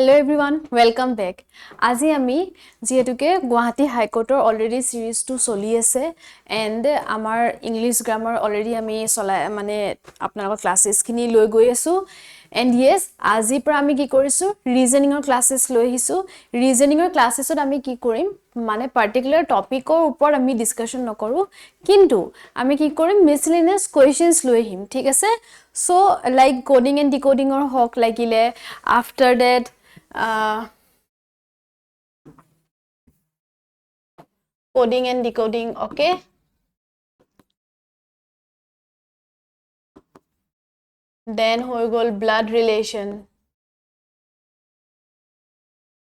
Hello everyone, welcome back. আজি আমি যেহেতুকে গুৱাহাটী হাই কোৰ্টৰ already সিৰিজটো চলি আছে এন্ড আমাৰ ইংলিশ গ্ৰামাৰ অলৰেডি আমি চলাই মানে আপোনালোকৰ ক্লাसेছখিনি লৈ গৈ আছো এন্ড yes আজি পৰা আমি কি কৰিছো ৰিজনিংৰ ক্লাसेছ লৈ আহিছো ৰিজনিংৰ ক্লাছেছত আমি কি কৰিম মানে পাৰ্টিকুলাৰ টপিকৰ ওপৰত আমি ডিসকাশন নকৰো কিন্তু আমি কি কৰিম মিসলেনিয়াস কোৱেশ্চনছ লৈ আহিম ঠিক আছে সো লাইক কোডিং এন্ড ডিকোডিংৰ হক লাগিলে after that coding and decoding, okay? Then হৈ গল blood relation.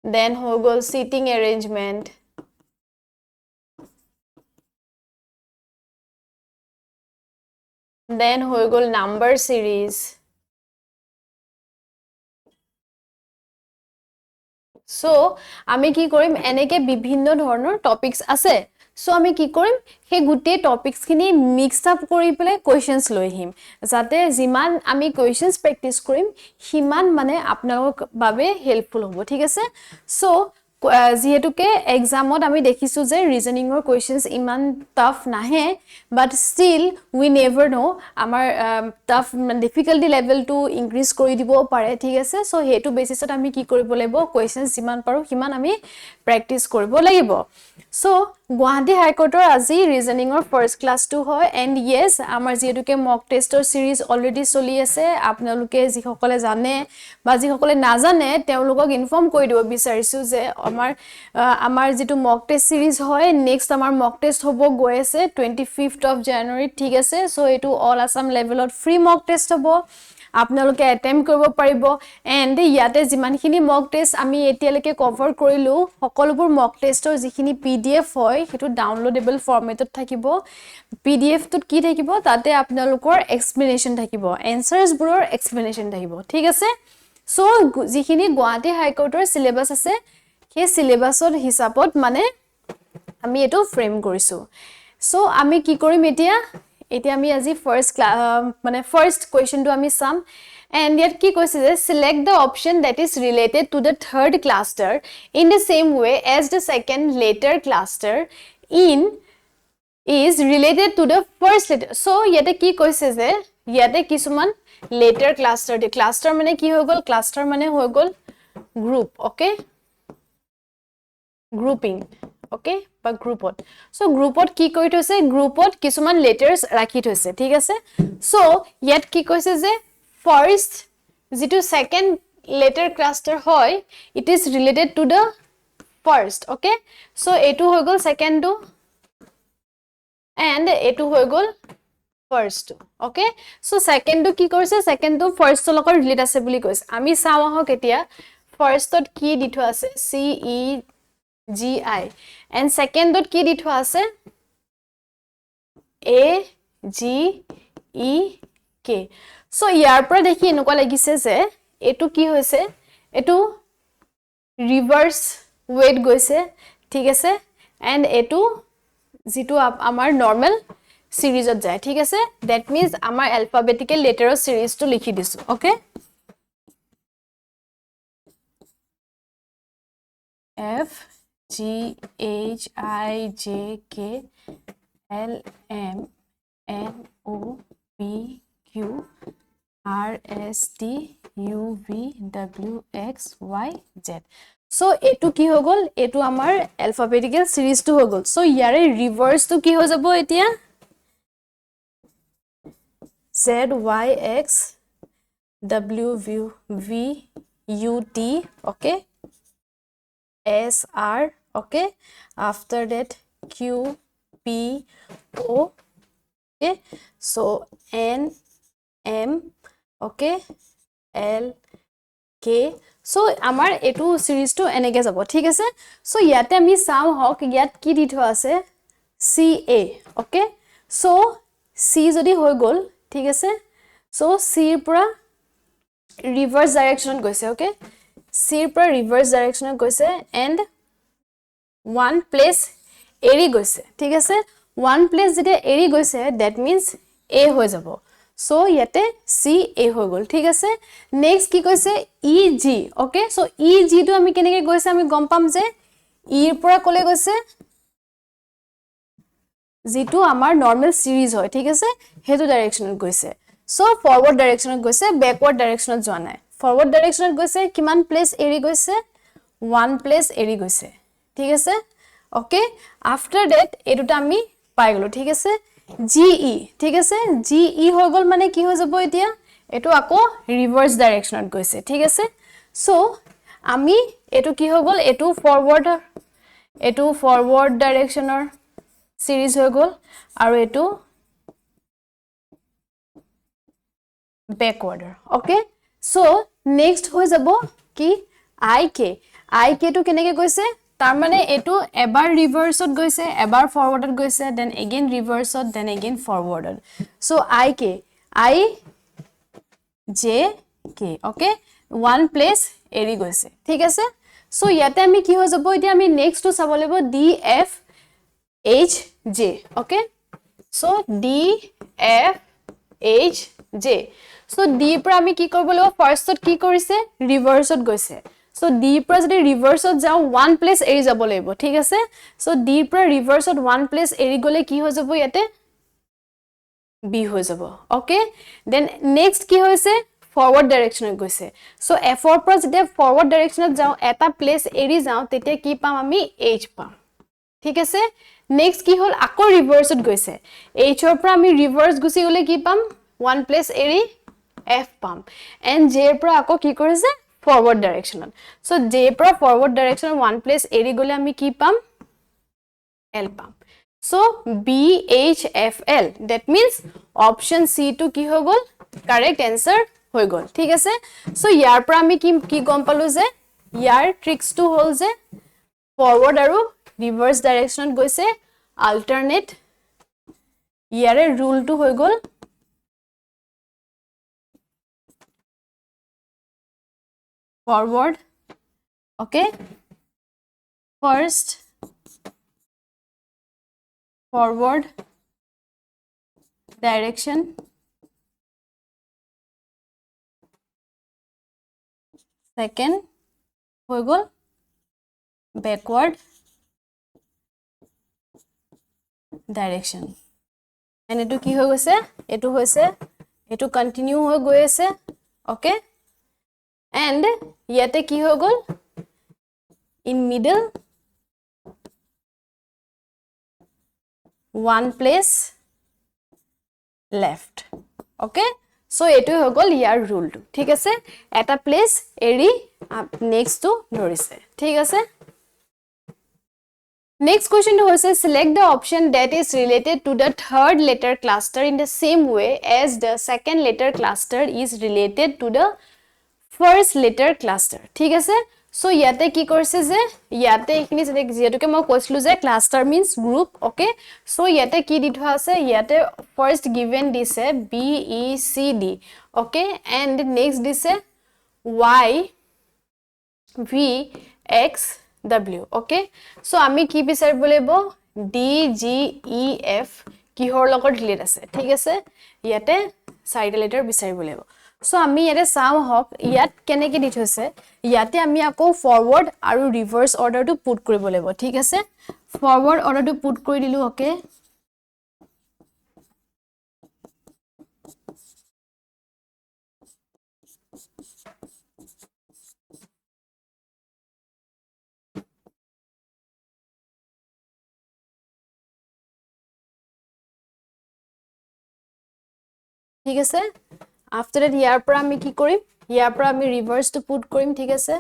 Then হৈ গল seating arrangement. Then হৈ গল number series. So, আমি কি কৰিম এনেকে বিভিন্ন ধৰণৰ টপিকস আছে সো আমি কি কৰিম হে গুটে টপিকস খিনি মিক্স আপ কৰি পেলে কোৱেশ্চনছ লৈ আহিম যাতে জিমান আমি কোৱেশ্চনছ প্ৰেক্টিস কৰিম হিমান মানে আপোনালোকৰ বাবে হেল্পফুল হ'ব ঠিক আছে সো যেহেতুকে এক্সামত আমি দেখিছো যে ৰিজনিংৰ কোৱেশ্চনছ ইমান টাফ নাহে বাট ষ্টিল উই নেভাৰ নো আমাৰ টাফ ডিফিকাল্টি লেভেলটো ইনক্ৰিজ কৰি দিব পাৰে ঠিক আছে সো হেতু বেসিছত আমি কি কৰিব লাগিব কোৱেশ্চনছ যিমান পাৰো হিমান আমি প্ৰেক্টিস কৰিব লাগিব সো গুৱাহাটী হাই কোৰ্টৰ আজি ৰিজনিংৰ ফাৰ্স্ট ক্লাছটো হয় এন্ড yes আমাৰ যেহেতুকে মক টেষ্টৰ সিৰিজ অলৰেডি চলি আছে আপোনালোকে যি সকলে জানে বা যি সকলে নাজানে তেওঁলোকক ইনফৰ্ম কৰি দিব বিচাৰিছো যে আমাৰ যেটো মক টেষ্ট সিৰিজ হয় নেক্সট আমাৰ মক টেষ্ট হ'ব গৈ আছে 25th of January ঠিক আছে সো এটো অল আসাম লেভেলত ফ্ৰী মক টেষ্ট হ'ব আপোনালোকে অ্যাটেম্প কৰিব পাৰিব এন্ড ইয়াতে যিমানখিনি মক টেষ্ট আমি এতিয়ালৈকে কভাৰ কৰিলো সকলোবোৰ মক টেষ্টৰ যিখিনি পিডিএফ হয় হেতু ডাউনলোডেবল ফৰমেটত থাকিব পিডিএফ টোত কি থাকিব তাতে আপোনালোকৰ এক্সপ্লেনেশন থাকিব এনসাৰস বোৰৰ এক্সপ্লেনেশন থাকিব ঠিক আছে সো যিখিনি গুৱাহাটী হাই কোৰ্টৰ সিলেবাস আছে হে সিলেবাসৰ হিচাপত মানে আমি এটো ফ্ৰেম কৰিছো সো আমি কি কৰিম এতিয়া আমি আজি ফাৰ্স্ট মানে ফাৰ্স্ট কোৱেশ্চনটো আমি চাম and yet কি কৈছে যে select the option that is related to the third cluster in the same way as the second later cluster is related to the first letter so ইয়াতে কি কৈছে যে ইয়াতে কিছুমান later cluster মানে কি হৈ গল cluster মানে হৈ গল group okay grouping okay বা গ্ৰুপত সো গ্ৰুপত কি কৰি থৈছে গ্ৰুপত কিছুমান লেটাৰস ৰাখি থৈছে ঠিক আছে সো ইয়াত কি কৈছে যে ফাৰ্স্ট যেটো সেকেন্ড লেটাৰ ক্লাস্টাৰ হয় it is related to the first okay so এটো হৈ গল সেকেন্ড টো এন্ড এটো হৈ গল ফাৰ্স্ট টো okay সো সেকেন্ড টো কি কৰিছে সেকেন্ড টো ফাৰ্স্ট লগত ৰিলেট আছে বুলি কৈছে আমি চাও আহক এতিয়া ফাৰ্স্টত কি দি থোৱা আছে C E GI and second dot ki di thwa ase AGEK so yar pora dekhi enukwa lagise je etu ki hoise etu reverse weight goise thik ase and etu jitu amar normal series ot jay thik ase that means amar alphabetical letter series to likhi disu okay F G H I J K L M N O P Q R S T U V W X Y Z so etu ki ho gol etu amar alphabetical series to ho gol so yare reverse to ki ho jabo etia Z Y X W V U T okay S R okay after that Q P O okay so N M okay L K so amar etu series to enege jabo thik ase so yate ami saw hok yat ki di thwa ase C A okay so C jodi hoy gol thik ase so C pura reverse direction goise okay C pura reverse direction goise and one place eri goise thik ase one place jete eri goise that means A hoy jabo so ইয়াতে সি এ হৈ গল ঠিক আছে next কি কৈছে ই G okay so ই G two আমি কেনেকৈ গৈছে আমি গম পাম যে ইৰ পৰা কলে গৈছে যেটো আমাৰ নৰ্মেল সিৰিজ হয় ঠিক আছে হেতু ডাইৰেকশনত গৈছে সো ফৰৱাৰ্ড ডাইৰেকশনত গৈছে ব্যাকৱাৰ্ড ডাইৰেকশনত যোৱা নাই ফৰৱাৰ্ড ডাইৰেকশনত গৈছে কিমান প্লেস এৰি গৈছে 1 প্লেস এৰি গৈছে ঠিক আছে ওকে আফটাৰ দ্যাট এটুটা আমি পাই গলো ঠিক আছে জিই ঠিক আছে জিই হৈ গল মানে কি হৈ যাব এতিয়া এটো আকৌ ৰিভাৰ্স ডাইৰেকশনত গৈছে ঠিক আছে সো আমি এটো কি হৈ গল এটো ফৰৱাৰ্ড ডাইৰেকশনৰ সিৰিজ হৈ গল আৰু এটো ব্যাকৱাৰ্ডৰ ওকে সো নেক্সট হৈ যাব কি আই কে টু কেনেকৈ গৈছে তাৰ মানে এটো এবাৰ ৰিভাৰ্সত গৈছে এবাৰ ফৰৱাৰ্ডত গৈছে দেন এগেইন ৰিভাৰ্সত দেন এগেইন ফৰৱাৰ্ডত so I J K okay 1 place এৰি গৈছে ঠিক আছে সো ইয়াতে আমি কি হৈ যাব এতিয়া আমি নেক্সট টু চাব লাগিব D F H J okay so D F H J so D পৰা আমি কি কৰিব লাগিব ফাৰ্স্টত কি কৰিছে ৰিভাৰ্সত গৈছে সো ডি পৰা যদি ৰিভাৰ্সত যাও 1 প্লেস এৰি যাব লাগিব ঠিক আছে সো ডি পৰা ৰিভাৰ্সত 1 প্লেস এৰি গলে কি হৈ যাব ইয়াতে বি হৈ যাব ওকে দেন নেক্সট কি হৈছে ফৰৱাৰ্ড ডাইৰেকশনত গৈছে সো এফ ৰ পৰা যেতিয়া ফৰৱাৰ্ড ডাইৰেকশনত যাও এটা প্লেস এৰি যাও তেতিয়া কি পাম আমি এইচ পাম ঠিক আছে নেক্সট কি হল আকৌ ৰিভাৰ্সত গৈছে এইচ ৰ পৰা আমি ৰিভাৰ্স গুছি গলে কি পাম 1 প্লেস এৰি এফ পাম এন্ড জে ৰ পৰা আকৌ কি কৰিছে ফৰৱাৰ্ড ডাইৰেকশনত সো জে ৰ পৰা ফৰৱাৰ্ড ডাইৰেকশনত 1 প্লেস এৰি গলে আমি কি পাম এল পাম so B H F L that means option C টু কি হৈ গল কারেক্ট আনসার হৈ গল ঠিক আছে সো ইয়াৰ পৰা আমি কি গম পালো যে ইয়াৰ ট্ৰিক্স টু হল যে ফৰৱাৰ্ড আৰু ৰিভাৰ্স ডাইৰেকশনত গৈছে অল্টাৰনেট ইয়াৰে ৰুল টু হৈ গল forward okay first forward direction second হৈ গল backward direction and এটো কি হৈ গৈছে এটো হৈছে এটো কন্টিনিউ হৈ গৈ আছে ওকে and ইয়াতে কি হৈ গল in middle 1 place left okay so এটো হৈ গল ইয়াৰ ৰুল টু ঠিক আছে এটা প্লেস এৰি নেক্সট টু ধৰিছে ঠিক আছে next question to hoise select the option that is related to the third letter cluster in the same way as the second letter cluster is related to the first letter cluster ঠিক আছে so ইয়াতে কি কৰিছে যে ইয়াতে এখিনি যেটোকে মই কৈছিলো যে cluster means group okay so ইয়াতে কি দি থোৱা আছে ইয়াতে ফাৰ্স্ট গিভেন দিছে B E C D okay and next দিছে y v x w okay so আমি কি বিচাৰিব লাগিব ডি জি ই এফ কিহৰ লগত ৰিলেট আছে ঠিক আছে ইয়াতে চাৰিটা লেটাৰ বিচাৰিব লাগিব সো আমি ইয়াতে চাও হক ইয়াত কেনেকে দি থৈছে ইয়াতে আমি আকৌ ফৰৱাৰ্ড আৰু ৰিভাৰ্স অৰ্ডাৰটো পুট কৰিব লাগিব ঠিক আছে ফৰৱাৰ্ড অৰ্ডাৰটো পুট কৰি দিলো ওকে ঠিক আছে after that ইয়াৰ পৰা আমি কি কৰিম ইয়াৰ পৰা আমি ৰিভাৰ্স টু পুট কৰিম ঠিক আছে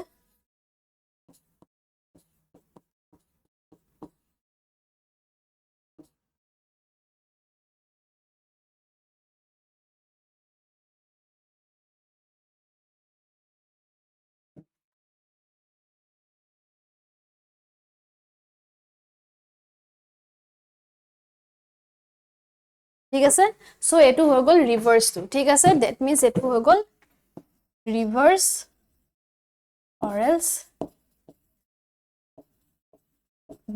ঠিক আছে সো এটো হৈ গল ৰিভাৰ্স টু ঠিক আছে দ্যাট মিন্স এটো হৈ গল ৰিভাৰ্স or else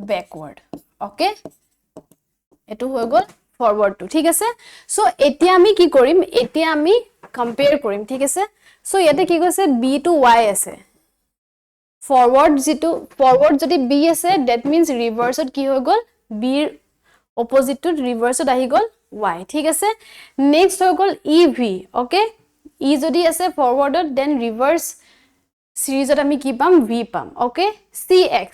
backward okay এটো হৈ গল ফৰৱাৰ্ড টু ঠিক আছে সো এতিয়া আমি কি কৰিম এতিয়া আমি কম্পেয়াৰ কৰিম ঠিক আছে সো ইয়াতে কি কৈছে b টু y আছে ফৰৱাৰ্ড যেটো ফৰৱাৰ্ড যদি b আছে দ্যাট মিন্স ৰিভাৰ্সত কি হৈ গল b ৰ অপজিট টু ৰিভাৰ্সত আহি গল y ঠিক আছে নেক্সট হৈ গল ev ওকে e যদি আছে ফৰৱাৰ্ডত দেন ৰিভাৰ্স সিৰিজত আমি কি পাম v পাম ওকে cx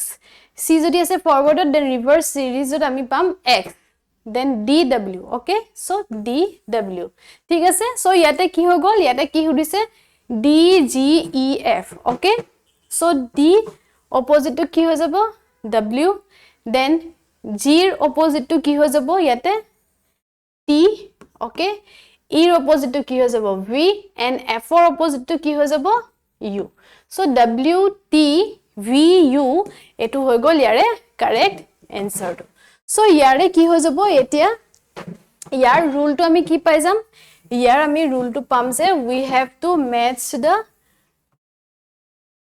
c যদি আছে ফৰৱাৰ্ডত দেন ৰিভাৰ্স সিৰিজত আমি পাম x then dw okay so dw ঠিক আছে so ইয়াতে কি হৈ গল ইয়াতে কি hudiছে dgef okay so d opposite to কি হৈ যাব w then g ৰ opposite to কি হৈ যাব ইয়াতে t okay e ৰ opposite to কি হৈ যাব v and f ৰ opposite to কি হৈ যাব u so w t v u এটো হৈ গল ইয়াৰে correct answer to so ইয়াৰে কি হৈ যাব এতিয়া ইয়াৰ rule to আমি কি পাই যাম ইয়াৰ আমি rule to পাম যে we have to match the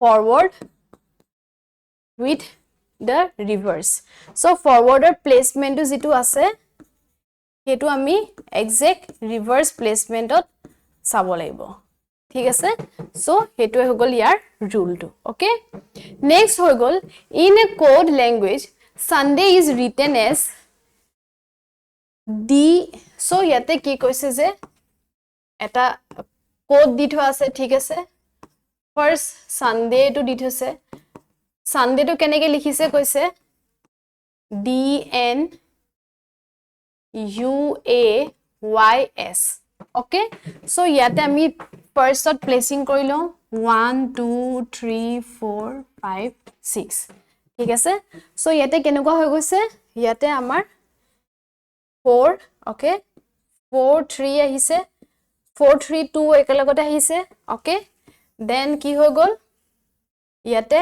forward with the reverse so forwarder placement to যেটো আছে হেতু আমি exact reverse placement ত চাব লাগিব ঠিক আছে so হেতু হৈ গল ইয়াৰ rule to okay next হৈ গল in a code language Sunday is written as D so ইয়াতে কি কৈছে যে এটা কোড দি থোৱা আছে ঠিক আছে ফার্স্ট সানডে টু দি থৈছে সানডে টু কেনেকে লিখিছে কৈছে D N U A Y S okay so ইয়াতে আমি ফার্স্টত প্লেসিং কৰি লও 1 2 3 4 5 6 ঠিক আছে সো ইয়াতে কেনেকুৱা হৈ গৈছে ইয়াতে আমাৰ 4 ওকে 4 3 আহিছে 4 3 2 একেলগতে আহিছে ওকে দেন কি হৈ গল ইয়াতে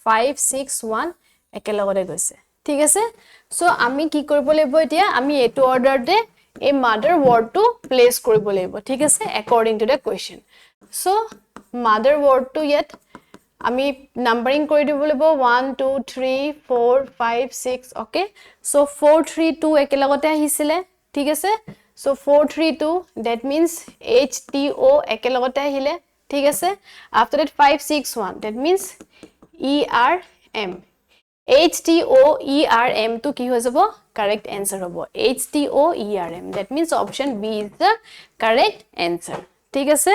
5 6 1 একেলগতে গৈছে ঠিক আছে সো আমি কি কৰিব লাগিব এতিয়া আমি এটো অৰ্ডাৰতে এই মাদাৰ ওয়াৰ্ডটো প্লেস কৰিব লাগিব ঠিক আছে according to the question so mother word to yet আমি নাম্বাৰিং কৰি দিব লাগিব 1 2 3 4 5 6 okay so 4 3 2 একেলগতে আহিছিলে ঠিক আছে so 4 3 2 that means h t o একেলগতে আহিলে ঠিক আছে after that 5 6 1 that means e r m h t o e r m to কি হৈ যাব correct answer হ'ব h t o e r m that means option b is the correct answer ঠিক আছে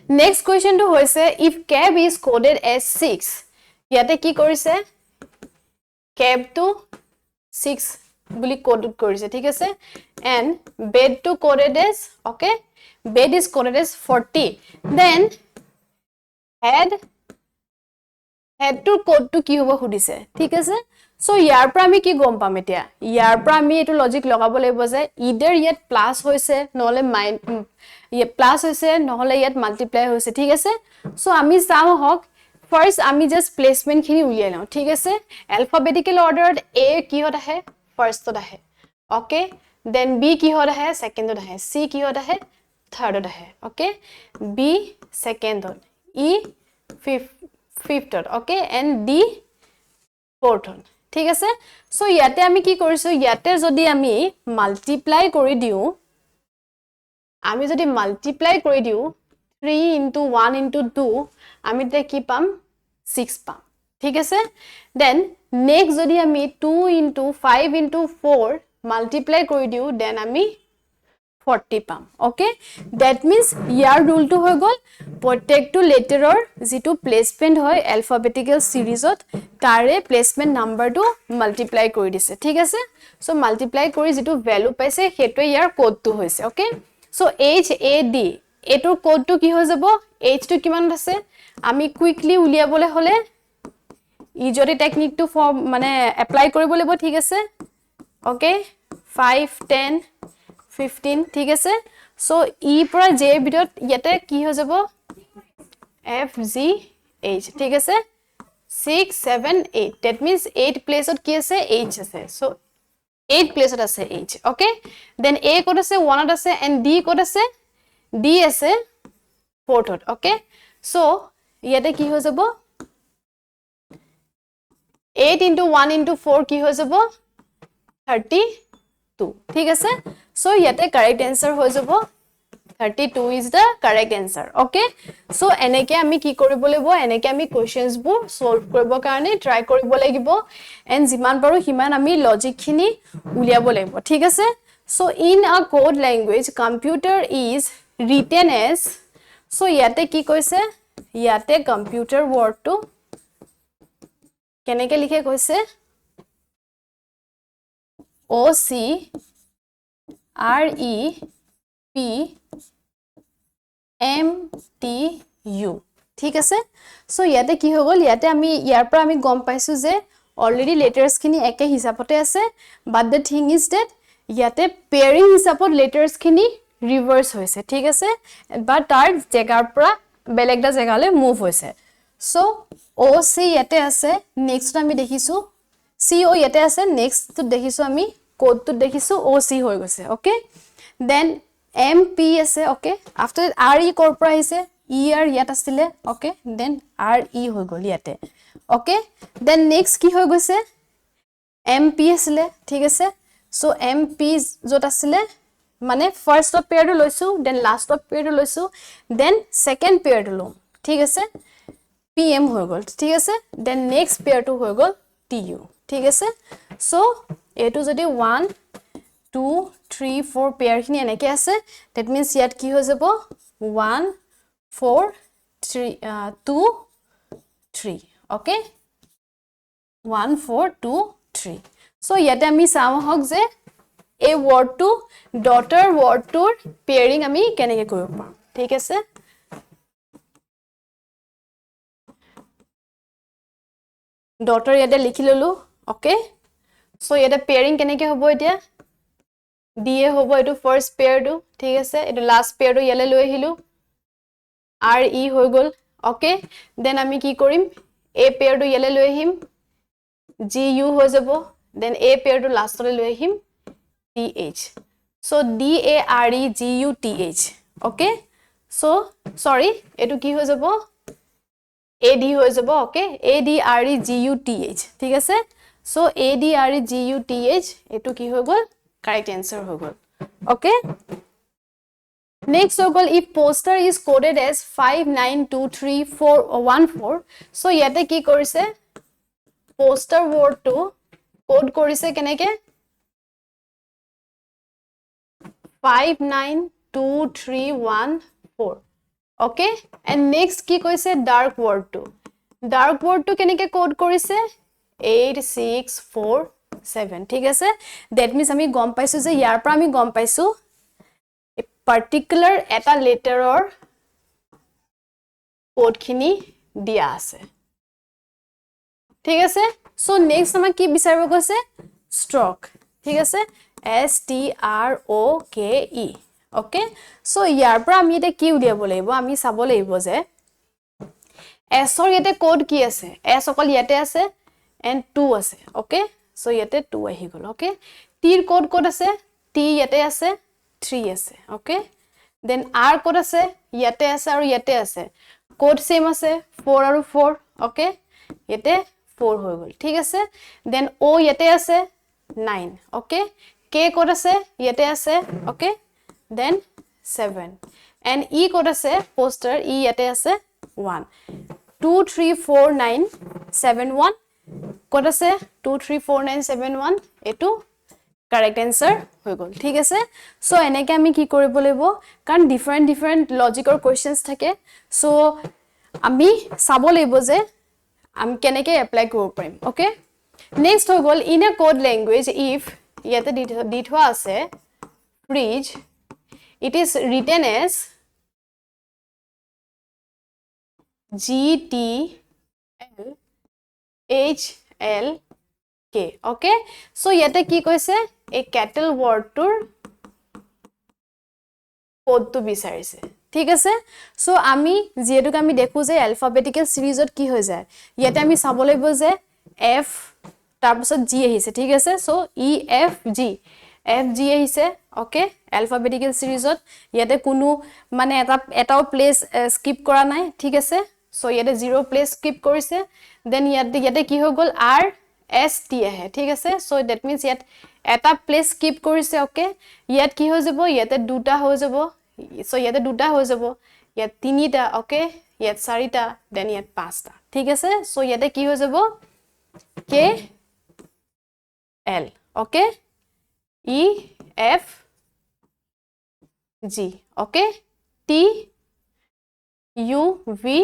next question to hoise if cab is coded as 6 yate ki korise cab to 6 buli coded korise thik ase and bed to coded as okay bed is coded as 40 then head to code to ki hobo hudise thik ase so yar pra ami ki gom pam etia yar pra ami etu logic logabo laibo je either yet plus hoise nole ये plus होइसे নহলে ইয়াত multiply होइसे ঠিক আছে so আমি চাও হক first আমি জাস্ট প্লেসমেন্ট খিনি উলিয়াই লও ঠিক আছে অ্যালফাবেটিক্যাল অৰ্ডাৰত a কি হত আহে ফার্স্টত আহে ওকে দেন b কি হত আহে সেকেন্ডত আহে c কি হত আহে থার্ডত আহে ওকে b সেকেন্ডত e ফিফথত ওকে এন্ড d ফোৰ্থত ঠিক আছে সো ইয়াতে আমি কি কৰিছো ইয়াতে যদি আমি মাল্টিপ্লাই কৰি দিও আমি যদি মাল্টিপ্লাই কৰি দিও 3 into 1 into 2 আমি তে কি পাম 6 পাম ঠিক আছে দেন নেক্সট যদি আমি 2 into 5 into 4 মাল্টিপ্লাই কৰি দিও দেন আমি 40 পাম ওকে দ্যাট মিন্স ইয়াৰ ৰুল টু হৈ গল প্ৰত্যেকটো লেটাৰৰ যেটো প্লেসমেন্ট হয় অ্যালফাবেটিক্যাল সিৰিজত তাৰে প্লেসমেন্ট নাম্বাৰটো মাল্টিপ্লাই কৰি দিছে ঠিক আছে সো মাল্টিপ্লাই কৰি যেটো ভ্যালু পাইছে হেটো ইয়াৰ কোডটো হৈছে okay so h a d এটোৰ কোডটো কি হৈ যাব h টো কিমান আছে আমি কুইকলি উলিয়াবলে হলে ইজৰি টেকনিকটো মানে এপ্লাই কৰিব লাগিব ঠিক আছে ওকে 5 10 15 ঠিক আছে সো ই পৰা j ভিতৰত ইয়াতে কি হৈ যাব f g h ঠিক আছে 6 7 8 that means 8 প্লেসত কি আছে h আছে সো 8 প্লেসত আছে h okay then a code আছে 1 ত আছে and d কোড আছে d আছে 4th ত okay so ইয়াতে কি হৈ যাব 8 into 1 into 4 কি হৈ যাব 32 2 ঠিক আছে সো ইয়াতে কারেক্ট আনসার হৈ যাব 32 is the correct answer okay so এনেকে আমি কি কৰিব লাগিব এনেকে আমি কোৱেশ্চনছ বোৰ সলভ কৰিব কাৰণে ট্ৰাই কৰিব লাগিব এন্ড জিমান পাৰো হিমান আমি লজিক খিনি উলিয়াব লাগিব ঠিক আছে so in a code language computer is written as so ইয়াতে কি কৈছে ইয়াতে কম্পিউটাৰ word টো কেনেকে লিখে কৈছে O C R E P M T U ঠিক আছে সো ইয়াতে কি হৈ গল ইয়াতে আমি ইয়াৰ পৰা আমি গম পাইছো যে অলৰেডি লেটাৰছ খিনি একে হিচাপতে আছে বাট দ্য থিং ইজ দ্যাট ইয়াতে পেয়াৰিং হিচাপত লেটাৰছ খিনি ৰিভাৰ্স হৈছে ঠিক আছে বাট তাৰ জেগাৰ পৰা বেলেগটা জেগালৈ মুভ হৈছে সো O C ইয়াতে আছে নেক্সট আমি দেখিছো C O ইয়াতে আছে নেক্সট তো দেখিছো আমি কোড তো দেখিছো O C হৈ গৈছে ওকে দেন M P আছে ওকে আফটাৰ R E কৰপৰা আহিছে E R ইয়াত আছিলে ওকে দেন R E হৈ গল ইয়াতে ওকে দেন নেক্সট কি হৈ গৈছে M P আছিলে ঠিক আছে সো M P যত আছিলে মানে ফাৰ্স্ট অফ পেয়াৰটো লৈছো দেন লাষ্ট অফ পেয়াৰটো লৈছো দেন সেকেন্ড পেয়াৰটো লম ঠিক আছে PM হৈ গল ঠিক আছে দেন নেক্সট পেয়াৰটো হৈ গল TU ঠিক আছে সো এটো যদি 1 2 3 4 পেয়াৰ খিনি এনেকে আছে that means ইয়াত কি হৈ যাব 1 4 3 2 3 okay 1 4 2 3 so ইয়াতে আমি চাও হক যে এই word to daughter word to pairing আমি কেনেকে কৰিব পাম ঠিক আছে daughter ইয়াতে লিখি ললো okay so ইয়াতে pairing কেনেকে হ'ব এতিয়া DA হ'ব এটো ফাৰ্স্ট পেয়াৰটো ঠিক আছে এটো লাষ্ট পেয়াৰটো ইয়ালে লৈ আহিলো RE হৈ গল ওকে দেন আমি কি কৰিম A পেয়াৰটো ইয়ালে লৈ আহিম GU হৈ যাব দেন A পেয়াৰটো লাষ্টলৈ লৈ আহিম TH so DAREGUTH okay so sorry এটো কি হৈ যাব AD হৈ যাব ওকে ADREGUTH ঠিক আছে so ADREGUTH এটো কি হৈ গল correct answer হৈ গল okay next হৈ গল if poster is coded as 5923414 so ইয়াতে কি কৰিছে poster word to code কৰিছে কেনেকে 5923414 okay and next কি কৈছে dark word to কেনেকে code কৰিছে 8647 ঠিক আছে that means আমি গম পাইছো যে ইয়াৰ পৰা আমি গম পাইছো a particular এটা লেটাৰৰ কোড খিনি দিয়া আছে ঠিক আছে সো নেক্সট আমাক কি বিচাৰিব কৈছে ষ্ট্ৰক ঠিক আছে STROKE ওকে সো ইয়াৰ পৰা আমি এটা কি উলিয়াব লাগিব আমি চাব লাগিব যে S ৰ ইয়াতে কোড কি আছে S অকল ইয়াতে আছে and 2 আছে ওকে সো ইয়াতে 2 আহি গল ওকে T ৰ কোড আছে T ইয়াতে আছে 3 আছে ওকে দেন R কোড আছে ইয়াতে আছে আৰু ইয়াতে আছে কোড সেম আছে 4 আৰু 4 ওকে ইয়াতে 4 হৈ গল ঠিক আছে দেন O ইয়াতে আছে 9 ওকে K কোড আছে ইয়াতে আছে okay then 7 and E code আছে পোস্টাৰ E ইয়াতে আছে 1 234971 কোড আছে 234971 এটো correct answer হৈ গল ঠিক আছে সো এনেকে আমি কি কৰিব লাগিব কাৰণ different logical questions থাকে সো আমি চাব লাগিব যে আমি কেনেকে এপ্লাই কৰিব পাৰিম ওকে নেক্সট হৈ গল in a code language if ইয়াতে দি থোৱা আছে fridge it is written as GTLHLK okay so ইয়াতে কি কৈছে এই kettle word tour code to বিচাৰিছে ঠিক আছে সো আমি যেহেতু আমি দেখো যে alphabetical series কি হৈ যায় ইয়াতে আমি চাব লাগিব যে F তাৰপিছত G আহিছে ঠিক আছে সো EFG FG আহিছে ওকে alphabetical series ইয়াতে কোনো মানে এটাও প্লেস স্কিপ কৰা নাই ঠিক আছে সো ইয়াতে 0 প্লেস স্কিপ কৰিছে দেন ইয়াতে কি হৈ গল R এছ টি আহে ঠিক আছে সো দ্যাট মিন্স ইয়াত এটা প্লেস স্কিপ কৰিছে ওকে ইয়াত কি হৈ যাব ইয়াতে দুটা হৈ যাব সো ইয়াতে দুটা হৈ যাব ইয়াত তিনিটা ওকে ইয়াত চাৰিটা দেন ইয়াত পাঁচটা ঠিক আছে সো ইয়াতে কি হৈ যাব K L okay E F G okay T U V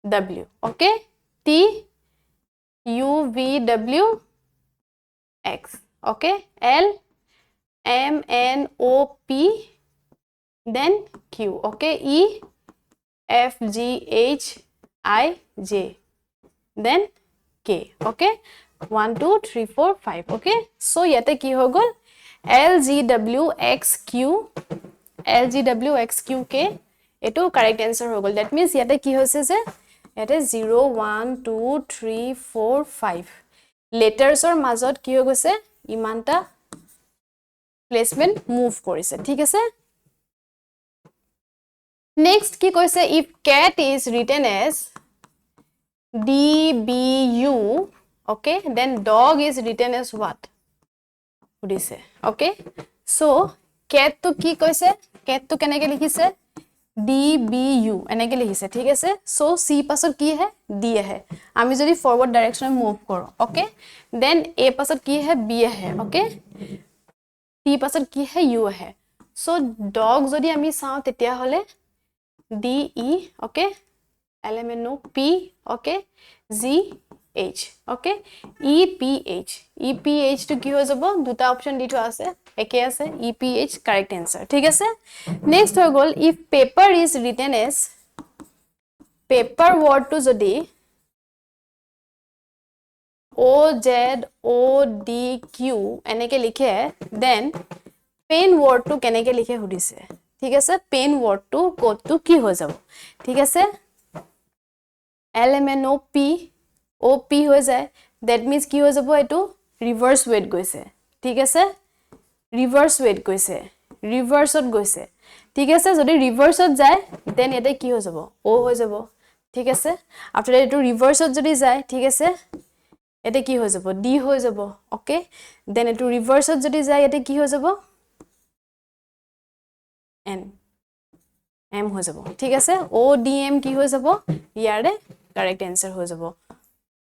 W okay T U V W X okay L M N O P then Q okay E F G H I J then K okay 1 2 3 4 5 okay so yate ki ho gol L G W X Q L G W X Q K eto correct answer ho gol that means yate ki hoise je এতে 0 1 2 3 4 5 লেটাৰছৰ মাজত কি হৈ গৈছে ইমানটা placement move কৰিছে ঠিক আছে next কি কৈছে if cat is written as D B U okay then dog is written as what সুধিছে okay so cat তো কি কৈছে cat তো কেনেকৈ লিখিছে D B U এনেকে লিখিছে ঠিক আছে সো C পাছত কি है D है আমি যদি ফরওয়ার্ড ডাইরেকশনে মুভ করো ওকে দেন A পাছত কি है B है ওকে T পাছত কি है U है সো ডগ যদি আমি চাও তেতিয়া হলে D E okay L M N O P okay G H okay E P H E P H তো কি হৈ যাব দুটা অপশন দি থোৱা আছে একে আছে E P H correct answer ঠিক আছে নেক্সট হৈ গল if paper is written as paper word to যদি O Z O D Q এনেকে লিখে then pen word to কেনেকে লিখে সুধিছে ঠিক আছে pen word to code to কি হৈ যাব ঠিক আছে L M N O P O P হৈ যায় that means কি হৈ যাব এটো reverse weight গৈছে ঠিক আছে reverse weight গৈছে reverseত গৈছে ঠিক আছে যদি reverseত যায় then এতে কি হৈ যাব O হৈ যাব ঠিক আছে after এটো reverseত যদি যায় ঠিক আছে এতে কি হৈ যাব D হৈ যাব ওকে then এটো reverseত যদি যায় এতে কি হৈ যাব N M হৈ যাব ঠিক আছে O D M কি হৈ যাব ইয়াৰে correct answer হৈ যাব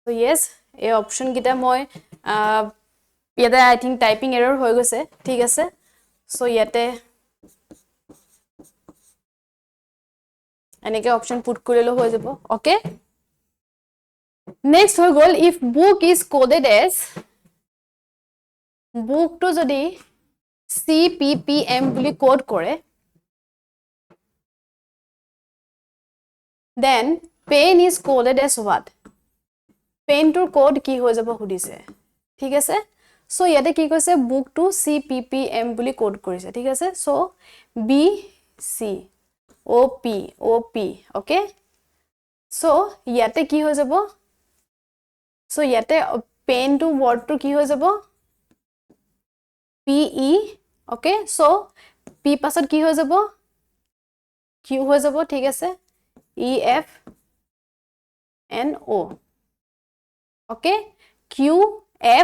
so yes এই অপশন কিটা মই ইয়াতে I think typing error হৈ গৈছে ঠিক আছে so ইয়াতে এনেকে অপশন পুট কৰিলে হৈ যাব ওকে নেক্সট হৈ গল if book is coded as book to যদি C P P M বুলি কোড কৰে then pen is coded as what pen to code কি হৈ যাব সুধিছে ঠিক আছে সো ইয়াতে কি কৈছে book to C P P M বুলি কোড কৰিছে ঠিক আছে so B C O P O P okay so ইয়াতে কি হৈ যাব সো ইয়াতে পেন টু ওয়ার্ড টু কি হৈ যাব P E okay so P পাছত কি হৈ যাব Q হৈ যাব ঠিক আছে E F N O okay Q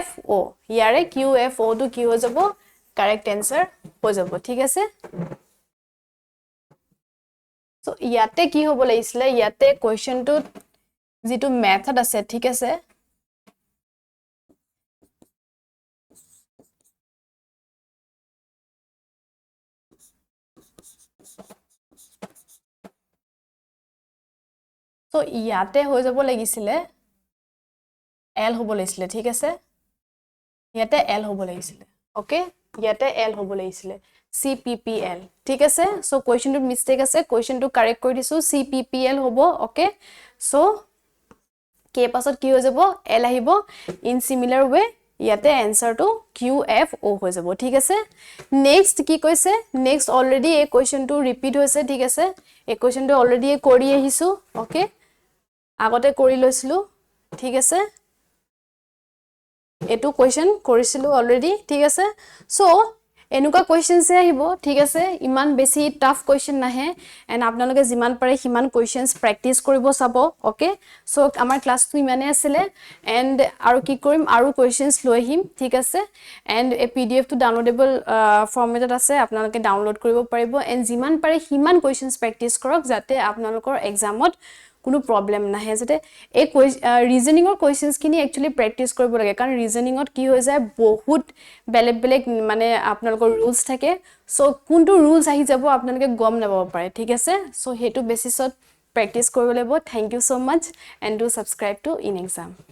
F O ইয়াৰে Q F O to কি হৈ যাব correct answer হৈ যাব ঠিক আছে সো ইয়াতে কি হ'ব লাগিছিল ইয়াতে কোৱেশ্চনটো যেটো মেথড আছে ঠিক আছে সো ইয়াতে হৈ যাব লাগিছিল L হ'ব লাগিছিল ঠিক আছে ইয়াতে L হ'ব লাগিছিল ওকে ইয়াতে L হ'ব লাগিছিল C P P L ঠিক আছে সো কোৱেশ্চনটো মিস্টেক আছে কোৱেশ্চনটো কাৰেক্ট কৰি দিছো C P P L হ'ব ওকে সো কে পাছত কি হৈ যাব L আহিব ইন সিমিলাৰ ৱে ইয়াতে আনসাৰটো Q F O হৈ যাব ঠিক আছে নেক্সট কি কৈছে নেক্সট অলৰেডি এই কোৱেশ্চনটো ৰিপিট হৈছে ঠিক আছে এই কোৱেশ্চনটো অলৰেডি কৰি আহিছো ওকে আগতে কৰি লৈছিলো ঠিক আছে এটো কোৱেশ্চন কৰিছিলো অলৰেডি ঠিক আছে সো এনেকুৱা কুৱেশ্যনছে আহিব ঠিক আছে ইমান বেছি টাফ কুৱেশ্যন নাহে এণ্ড আপোনালোকে যিমান পাৰে সিমান কুৱেশ্যনছ প্ৰেক্টিচ কৰিব চাব অ'কে চ' আমাৰ ক্লাছটো ইমানেই আছিলে এণ্ড আৰু কি কৰিম আৰু কুৱেশ্যনছ লৈ আহিম ঠিক আছে এণ্ড এই PDFটো ডাউনলোডেবল ফৰ্মেটত আছে আপোনালোকে ডাউনলোড কৰিব পাৰিব এণ্ড যিমান পাৰে সিমান কুৱেশ্যনছ প্ৰেক্টিচ কৰক যাতে আপোনালোকৰ এক্সামত কোনো প্ৰবলেম নাহে যাতে এই ৰিজনিঙৰ কুৱেশ্যনছখিনি একচুৱেলি প্ৰেক্টিচ কৰিব লাগে কাৰণ ৰিজনিঙত কি হৈ যায় বহুত বেলেগ বেলেগ মানে আপোনালোকৰ ৰুলছ থাকে চ' কোনটো ৰুলছ আহি যাব আপোনালোকে গম নাপাব পাৰে ঠিক আছে চ' সেইটো বেচিছত প্ৰেক্টিচ কৰিব লাগিব thank you so' much and do subscribe to in exam